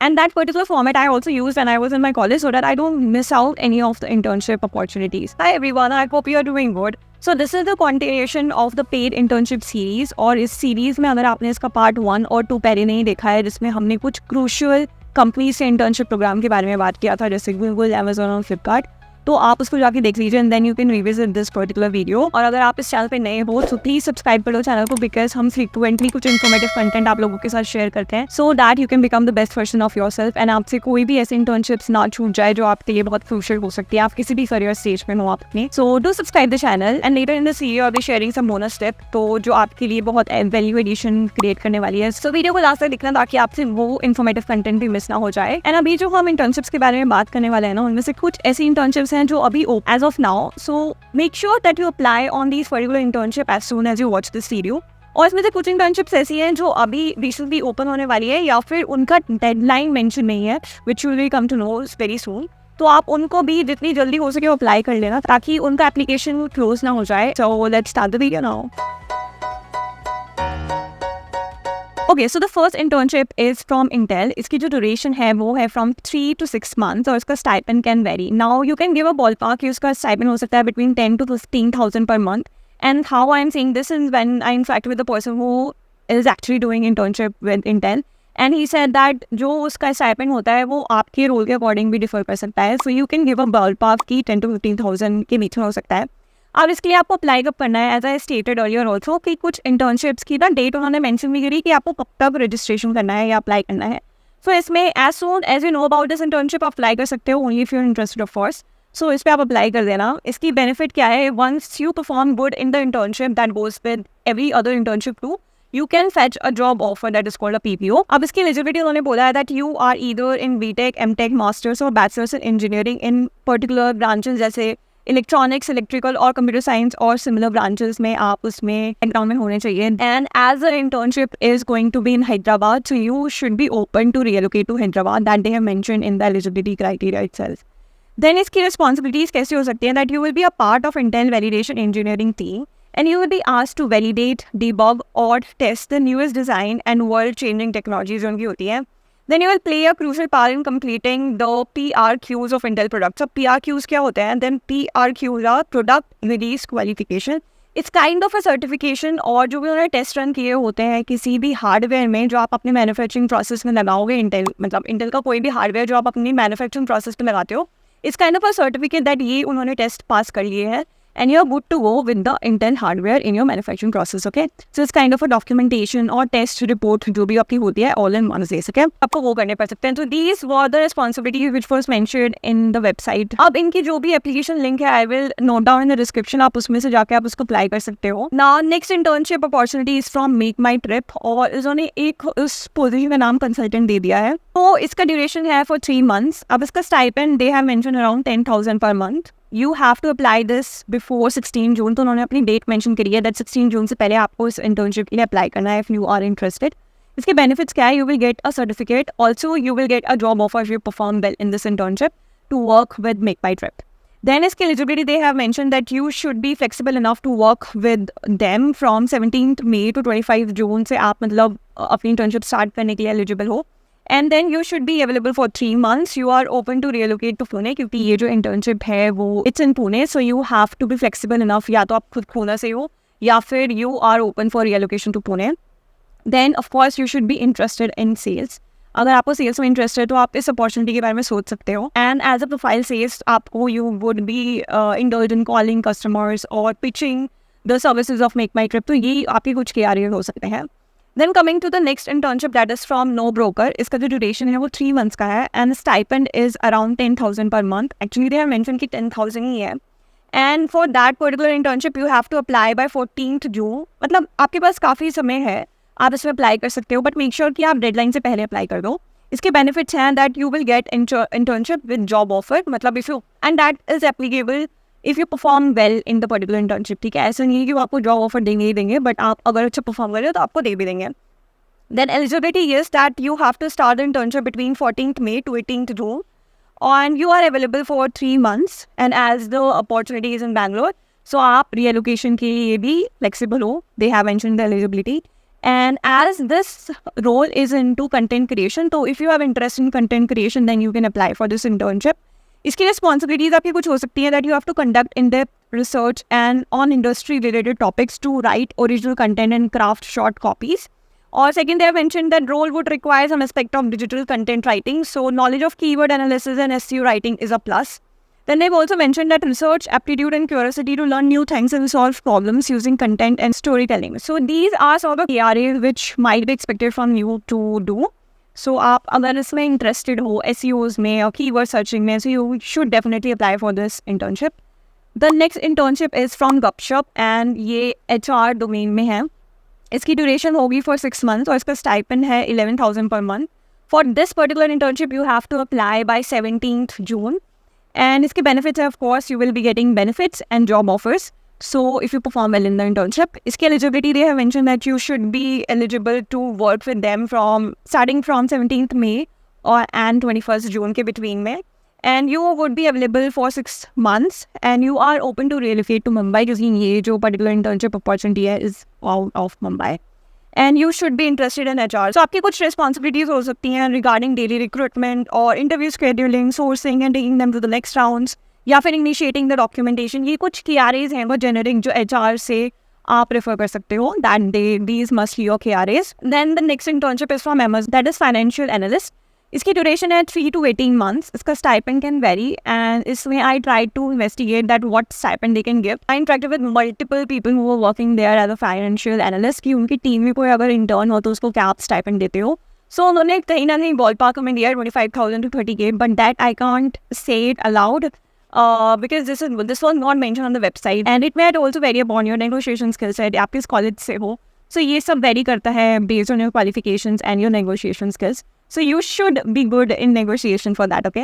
And that particular format I also used when I was in my college so that I don't miss out any of the internship opportunities. Hi everyone, I hope you are doing good. So this is the continuation of the paid internship series. और इस series में अगर आपने इसका part 1 और 2 पहले नहीं देखा है, जिसमें हमने कुछ क्रूशियल कंपनी से इंटर्नशिप प्रोग्राम के बारे में बात किया था, जैसे गूगल, अमेजोन और फ्लिपकार्ट, तो आप उसको जाके देख लीजिए and then you can revisit this particular video. और अगर आप इस चैनल पे नए हो तो प्लीज सब्सक्राइब कर लो चैनल को, बिकॉज हम फ्रीक्वेंटली कुछ इन्फॉर्मेटिव कंटेंट आप लोगों के साथ शेयर करते हैं so that you can become the best version of yourself and आपसे कोई भी ऐसे इंटर्नशिप्स ना छूट जाए जो आपके लिए बहुत क्रूशियल हो सकती है, आप किसी भी करियर स्टेज में हो आप अपने. So do subscribe the channel and later in the series और be sharing some bonus tip, तो जो आपके लिए बहुत वैल्यू एडिशन क्रिएट करने वाली है. सो वीडियो को लास्ट तक दिखना ताकि आपसे वो इन्फॉर्मेटिव कंटेंट भी मिस ना हो जाए. एंड अभी जो हम इंटर्नशिप्स के बारे में बात करने वाले हैं ना, उनमें से कुछ ऐसी इंटर्नशिप्स हैं जो अभी as of now, so make sure that you apply on these particular internship as soon as you watch this video. और इसमें से कुछ इंटर्नशिप्स ऐसी हैं जो अभी रिसेंटली ओपन होने वाली है या फिर उनका डेडलाइन मेंशन नहीं है, which you will come to know very soon. तो आप उनको भी जितनी जल्दी हो सके अप्लाई कर लेना ताकि उनका एप्लीकेशन क्लोज ना हो जाए. So let's start the video now. Okay, so the first internship is from Intel. इसकी जो duration है वो है from 3 to 6 months और इसका stipend can vary. Now you can give a ballpark कि उसका stipend हो सकता है between 10 to 15,000 per month. And how I am saying this is when I interact with the person who is actually doing internship with Intel. And he said that जो उसका stipend होता है वो आपके role के according भी differ कर सकता है. So you can give a ballpark कि 10 to 15,000 के बीच में हो सकता है. अब इसके लिए आपको अप्लाई कब करना है, as I stated earlier also कि कुछ इंटर्नशिप्स की ना डेट उन्होंने मेंशन भी करी कि आपको कब तक रजिस्ट्रेशन करना है या अप्लाई करना है. सो इसमें as soon as you know about this internship apply कर सकते हो only if you are interested of course. So इस पर आप अप्लाई कर देना. इसकी बेनिफिट क्या है, once you perform good in the internship that goes with every other internship too, you can fetch a job offer that is called a PPO. अब इसकी एलिजिबिलिटी उन्होंने बोला है that you are either in BTech, MTech, Masters और Bachelors in Engineering in particular branches जैसे electronics, electrical और computer science और similar branches में आप उसमें बैकग्राउंड में होने चाहिए. And as a internship is going to be in Hyderabad, so you should be open to relocate to Hyderabad, that they have mentioned in the eligibility criteria itself. Then इसकी responsibilities कैसे हो सकती हैं, that you will be a part of Intel validation engineering team and you will be asked to validate, debug or test the newest design and world changing technologies जो उनकी होती हैं. Then you will play a crucial part in completing the PRQs of Intel products. अब PRQs क्या होते हैं? Then PRQs are Product Release Qualification. It's kind of a certification और जो भी उन्होंने टेस्ट रन किए होते हैं किसी भी हार्डवेयर में जो आप अपने मैन्युफैक्चरिंग प्रोसेस में लगाओगे, इंटेल का कोई भी हार्डवेयर जो आप अपनी मैन्युफैक्चरिंग प्रोसेस में लगाते हो, it's kind of a certificate that ये उन्होंने टेस्ट पास कर लिए हैं and you're good to go with the Intel hardware in your manufacturing process, okay? So it's kind of a documentation or test report जो भी आपकी होती है all in one place, okay? आपको वो करने पड़ सकते हैं. So these were the responsibilities which was mentioned in the website. अब इनकी जो भी application link है I will note down in the description, आप उसमें से जाके आप उसको apply कर सकते हो. Now next internship opportunity is from Make My Trip और इन्होंने एक उस पोजीशन का नाम कंसल्टेंट दे दिया है. तो इसका ड्यूरेशन है for 3 months. अब इसका stipend they have mentioned around 10,000 per month. You have to apply this before 16 जून, तो उन्होंने अपनी डेट मेंशन करी है दैट 16 जून से पहले आपको इस इंटर्नशिप के लिए अप्लाई करना है इफ़ यू आर इंटरेस्टेड. इसके बेनिफिट्स क्या है, you will get a certificate, also you will get a job offer if you perform well in this internship to work with MakeMyTrip. Then इसकी eligibility they have mention that you should be flexible enough to work with them from 17 May to 25 June से आप मतलब अपनी internship start करने के लिए eligible हो. And then you should be available for 3 months. You are open to relocate to Pune क्योंकि ये जो internship है वो it's in Pune, so you have to be flexible enough. या तो आप खुद Pune से हो या फिर you are open for relocation to Pune. Then of course you should be interested in sales. अगर आपको सेल्स में इंटरेस्ट है तो आप इस अपॉर्चुनिटी के बारे में सोच सकते हो. And as a profile sales आपको you would be indulge in calling customers और pitching the services of MakeMyTrip. तो ये आपके कुछ कैरियर हो सकते हैं. Then coming to the next internship that is from No Broker. इसका जो ड्यूरेशन है वो 3 months का है and stipend is around 10,000 per month. Actually they have mentioned कि 10,000 ही है. And for that particular internship you have to apply by 14th June. मतलब आपके पास काफ़ी समय है, आप इसमें अप्लाई कर सकते हो, बट मेक श्योर कि आप डेडलाइन से पहले अप्लाई कर दो. इसके बेनिफिट्स हैं that you will get internship with job offer, मतलब if you and that is applicable if you perform well in the particular internship. ठीक है, ऐसा नहीं है कि वो आपको जॉब ऑफर देंगे ही देंगे, बट आप अगर अच्छा परफॉर्म कर रहे हो तो आपको दे भी देंगे. Then eligibility is that you have to start the internship between 14th May to 18th June and you are available for 3 months and as the opportunity is in Bangalore, so आप relocation के लिए भी flexible हो. They have mentioned the eligibility And as this role is into content creation, so if you have interest in content creation, then you can apply for this internship. इसकी responsibilities आपकी कुछ हो सकती है that you have to conduct in-depth research and on industry-related topics to write original content and craft short copies. Or second, they have mentioned that role would require some aspect of digital content writing. So knowledge of keyword analysis and SEO writing is a plus. Then they've also mentioned that research, aptitude and curiosity to learn new things and solve problems using content and storytelling. So these are sort of KRAs which might be expected from you to do. So आप अगर इसमें interested हो SEOs में और keyword searching में, so you should definitely apply for this internship. The next internship is from Gupshup and ये HR domain में है. इसकी ड्यूरेशन होगी फॉर 6 months और इसका स्टाइपेंड है 11,000 per month. For this particular internship you have to apply by 17th June. And इसके benefits है of course you will be getting benefits and job offers. So if you perform well in the internship, इसकी eligibility they have mention that you should be eligible to work with them from starting from 17th May और and 21st June के between में. And you would be available for 6 months and you are open to relocate to Mumbai क्योंकि ये जो particular internship opportunity है is out of Mumbai. And you should be interested in HR. So आपकी कुछ responsibilities हो सकती हैं regarding daily recruitment or interview scheduling, sourcing and taking them to the next rounds या फिर initiating the documentation. ये कुछ KRAs हैं बहुत generic जो HR से आप refer कर सकते हो. These must be your KRAs. Then the next internship is from Amazon, that is financial analyst. इसकी ड्यूरेशन है 3 to 18 months. इसका स्टाइपेंड कैन वेरी एंड इसमें I try to investigate that what stipend they can give. I interacted with multiple people who were working there as a financial analyst कि उनकी team में कोई अगर intern हो तो उसको क्या आप स्टाइपेंड देते हो. सो उन्होंने कहीं ना कहीं बॉल पार्क में दिया 25,000 to 30K, but that I can't say it allowed because this was not mentioned on the website and it might also vary upon your negotiation skill set. आप किस कॉलेज से हो, so ये सब very करता है based on your qualifications and your negotiation skills. So you should be good in negotiation for that, okay?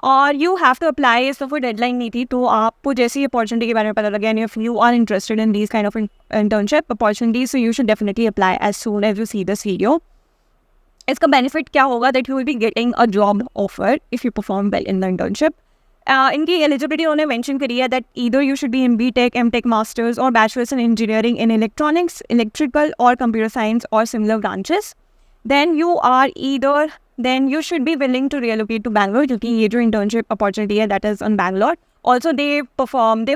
और you have to apply. इसका कोई डेडलाइन नहीं थी, तो आपको जैसी अपॉर्चुनिटी के बारे में पता लगा and if you are interested in these kind of internship opportunities, so you should definitely apply as soon as you see this video. इसका benefit क्या होगा that you will be getting a job offer if you perform well in the internship. इनकी eligibility उन्होंने mention करी है that either you should be in BTech, MTech masters और bachelors in engineering in electronics, electrical और computer science और similar branches. then you should be willing to relocate to Bangalore क्योंकि ये जो internship opportunity है that is on Bangalore. Also they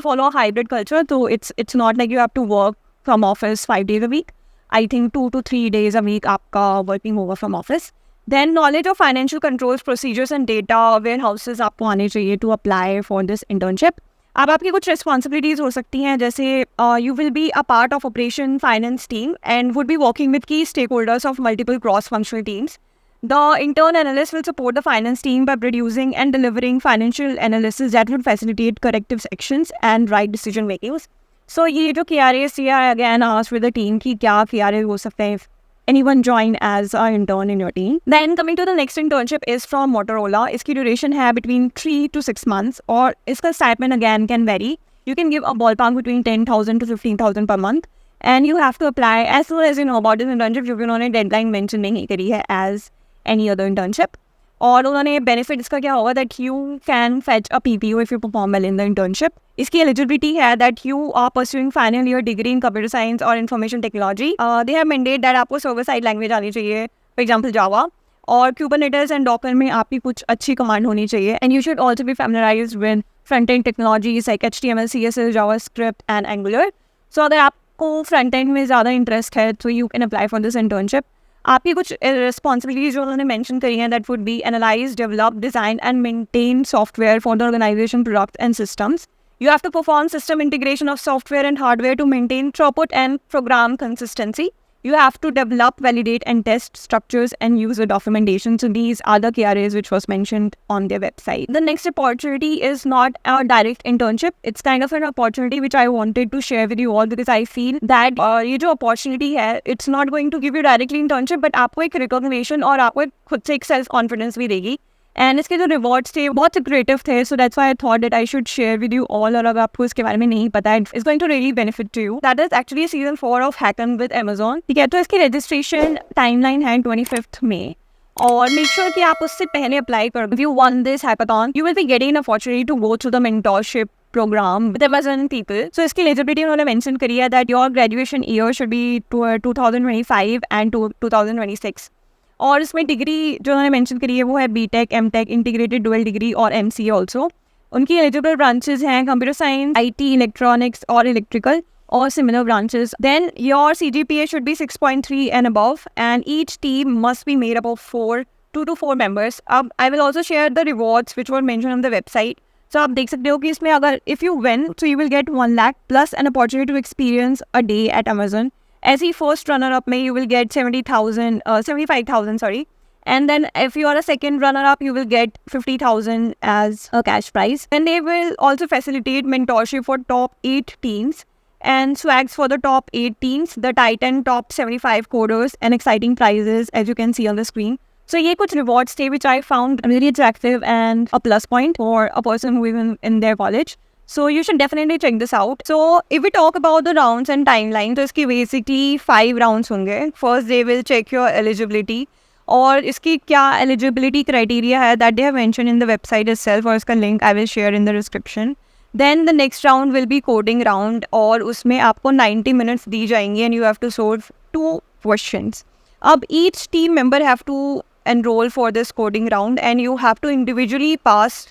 follow a hybrid culture, so it's not like you have to work from office 5 days a week. I think 2 to 3 days a week आपका working होगा from office. Then knowledge of financial controls, procedures and data warehouses आपको आने चाहिए to apply for this internship. अब आपकी कुछ responsibilities हो सकती हैं जैसे you will be a part of operation finance team and would be working with key stakeholders of multiple cross-functional teams. The intern analyst will support the finance team by producing and delivering financial analysis that would facilitate corrective actions and right decision makings. So ये जो KRAs are again asked with the team कि क्या KRA हो सकते हैं if anyone join as an intern in your team. Then coming to the next internship is from Motorola. इसकी duration है between 3 to 6 months और इसका stipend again can vary. You can give a ballpark between 10,000 to 15,000 per month and you have to apply as soon as you know about this internship क्योंकि उन्होंने deadline mention नहीं करी है as any other internship. और उन्होंने benefit इसका क्या होगा that you can fetch a PPO if you perform well in the internship. इसकी eligibility है that you are pursuing final year degree in computer science or information technology. They have mandate that आपको server side language आनी चाहिए, for example Java. और Kubernetes and Docker में आपकी कुछ अच्छी command होनी चाहिए. And you should also be familiarized with front-end technologies like HTML, CSS, JavaScript and Angular. So अगर आपको front-end में ज़्यादा interest है तो you can apply for this internship. आपकी कुछ responsibilities जो उन्होंने mention करी हैं that would be analyze, develop, design and maintain software for the organization products and systems. You have to perform system integration of software and hardware to maintain throughput and program consistency. You have to develop, validate and test structures and user documentation. So these are the KRAs which was mentioned on their website. The next opportunity is not a direct internship. It's kind of an opportunity which I wanted to share with you all because I feel that ये जो opportunity है, it's not going to give you directly internship, but आपको एक recognition और आपको खुद से एक self confidence भी देगी. एंड इसके जो रिवॉर्ड्स थे बहुत क्रिएटिव थे, so that's why I thought that I should share with you all. और अगर आपको इसके बारे में नहीं पता है, it's going to really benefit to you. That is actually season 4 of HackOn with Amazon. ठीक है, तो इसकी रजिस्ट्रेशन टाइमलाइन है 25th May और मेक श्योर कि आप उससे पहले अप्लाई कर. If you won this hackathon you will be getting an opportunity to go through the mentorship program with Amazon people. So इसकी eligibility उन्होंने mention करी है that your graduation year should be 2025 and 2026. और इसमें degree जो उन्होंने mention करी है वो है BTech, MTech, integrated dual degree और MCA ऑल्सो. उनकी एलिजिबल ब्रांचेस हैं कंप्यूटर साइंस, IT, इलेक्ट्रॉनिक्स और इलेक्ट्रिकल और similar branches. Then your CGPA should be 6.3 and above, and each team must be made up of 2 to 4 members. अब I will also share the rewards which were mentioned on the website. So आप देख सकते हो कि इसमें अगर if you win, so you will get 1 lakh plus an opportunity to experience a day at Amazon. As a first runner-up में you will get 75,000 sorry. And then if you are a second runner-up, you will get 50,000 as a cash prize. And they will also facilitate mentorship for top 8 teams and swags for the top 8 teams, the Titan top 75 coders and exciting prizes as you can see on the screen. So ये कुछ rewards थे which I found really attractive and a plus point for a person who is in their college. So you should definitely check this out. So if we talk about the rounds and timeline, तो इसकी basically 5 rounds होंगे. First they will check your eligibility. और इसकी क्या eligibility criteria है that they have mentioned in the website itself, और इसका link I will share in the description. Then the next round will be coding round, और उसमें आपको 90 minutes दी जाएंगी and you have to solve 2 questions. अब each team member have to enroll for this coding round and you have to individually pass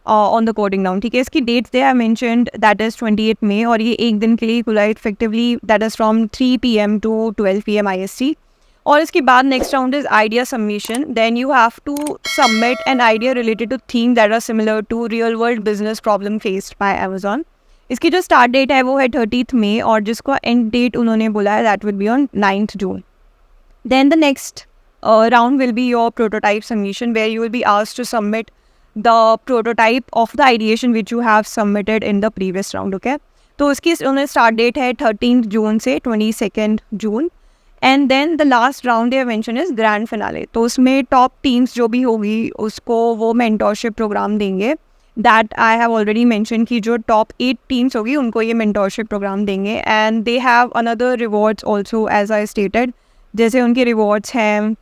on the coding round. ठीक है, इसकी dates they have mentioned that is 28 May और ये एक दिन के लिए खुला है effectively, that is from 3 PM to 12 PM IST. और इसके बाद next round is idea submission. Then you have to submit an idea related to theme that are similar to real world business problem faced by Amazon. इसकी जो start date है वो है 30th May और जिसको end date उन्होंने बोला है that would be on 9th June. Then the next round will be your prototype submission, where you will be asked to submit the prototype of the ideation which you have submitted in the previous round. Okay, तो उसकी उन्होंने start date है 13th June से 22nd June. And then the last round they have mentioned is grand finale. तो उसमें top teams जो भी होगी उसको वो mentorship program देंगे. That I have already mentioned कि जो top 8 teams होगी उनको ये mentorship program देंगे. And they have another rewards also as I stated. जैसे उनके rewards हैं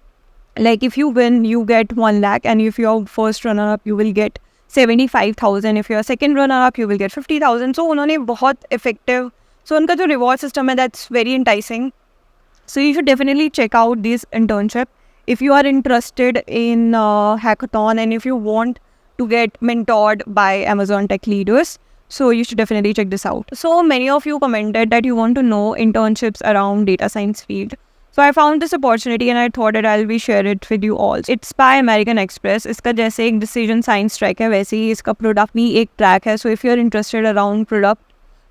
like if you win you get 1 lakh, and if you're first runner up you will get 75,000, if you're second runner up you will get 50,000. So उन्होंने बहुत effective, so उनका जो reward system है that's very enticing. So you should definitely check out this internship if you are interested in hackathon and if you want to get mentored by Amazon tech leaders. So you should definitely check this out. So many of you commented that you want to know internships around data science field. So I found this opportunity and I thought that I'll be share it with you all. It's by American Express. इसका जैसे एक decision science track है वैसे ही इसका product भी एक track है. So if you're interested around product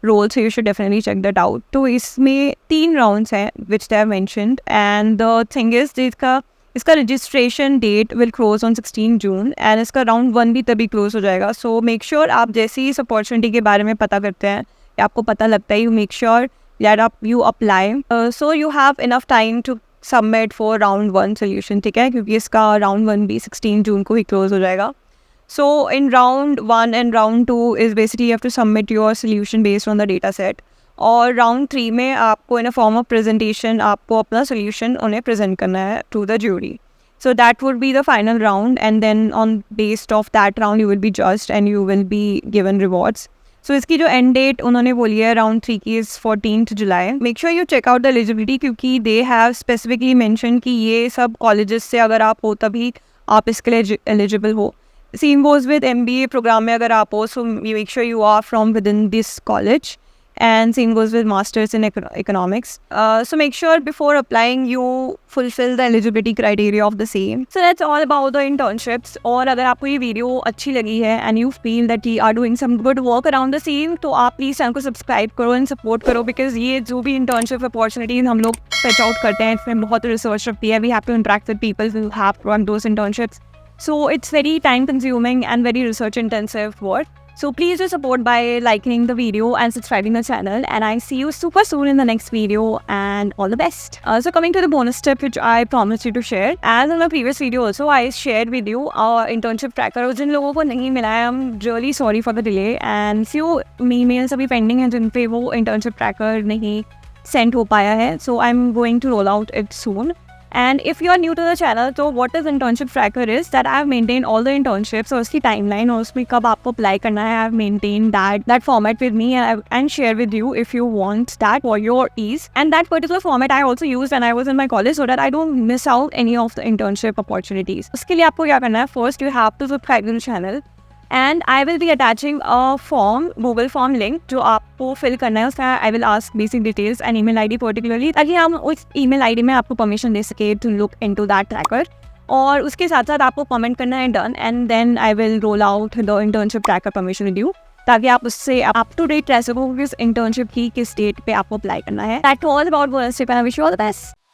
role, so you should definitely check that out. तो इसमें 3 rounds हैं which they have mentioned, and the thing is इसका registration date will close on 16 June and इसका round 1 भी तभी close हो जाएगा. So make sure आप जैसे ही इस opportunity के बारे में पता करते हैं या आपको पता लगता है, you make sure that you apply. So you have enough time to submit for round 1 solution. ठीक है, क्योंकि इसका round 1 भी 16 June को ही close हो जाएगा. So in round 1 and round 2 is basically you have to submit your solution based on the data set. और round 3 में आपको in a form of presentation आपको अपना solution उन्हें present करना है to the jury. So that would be the final round, and then on based of that round you will be judged and you will be given rewards. So इसकी जो end date उन्होंने बोली है round 3 की is 14th July. Make sure you check out the eligibility क्योंकि they have specifically mentioned कि ये सब colleges से अगर आप हो तभी आप इसके लिए eligible हो. Same goes with MBA program में अगर आप हो, so make sure you are from within this college. And same goes with masters in economics. So make sure before applying you fulfill the eligibility criteria of the same. So that's all about the internships. और अगर आपको ये video अच्छी लगी है and you feel that you are doing some good work around the same, तो आप please channel को सब्सक्राइब करो and सपोर्ट करो, because ये जो भी internship opportunities हम लोग fetch out करते हैं इसमें बहुत रिसर्च रखती है. We have to interact with people who have run those internships. So it's very time consuming and very research intensive work. So please do support by liking the video and subscribing the channel, and I see you super soon in the next video, and all the best. So coming to the bonus tip which I promised you to share. As in the previous video also I shared with you our internship tracker. जिन लोगों को नहीं मिला है I'm really sorry for the delay, and few emails अभी pending हैं जिन पे वो internship tracker नहीं send हो पाया है. So I'm going to roll out it soon. And if you are new to the channel, so what is internship tracker is that I have maintained all the internships और उसकी timeline और उसमें कब आपको apply करना है, I have maintained that format with me and share with you if you want that for your ease. And that particular format I also used when I was in my college so that I don't miss out any of the internship opportunities. उसके लिए आपको क्या करना है? First you have to subscribe to the channel. And I will be attaching a form, Google form link, जो आपको fill करना है. उसका I will ask basic details and email ID particularly, ताकि हम उस email ID में आपको permission दे सके to look into that tracker. और उसके साथ साथ आपको comment करना है done, and then I will roll out the internship tracker permission with you, ताकि आप उससे up to date रह सको कि इस internship की किस date पे आपको apply करना है. That's all about bonus tip and I wish you all the best.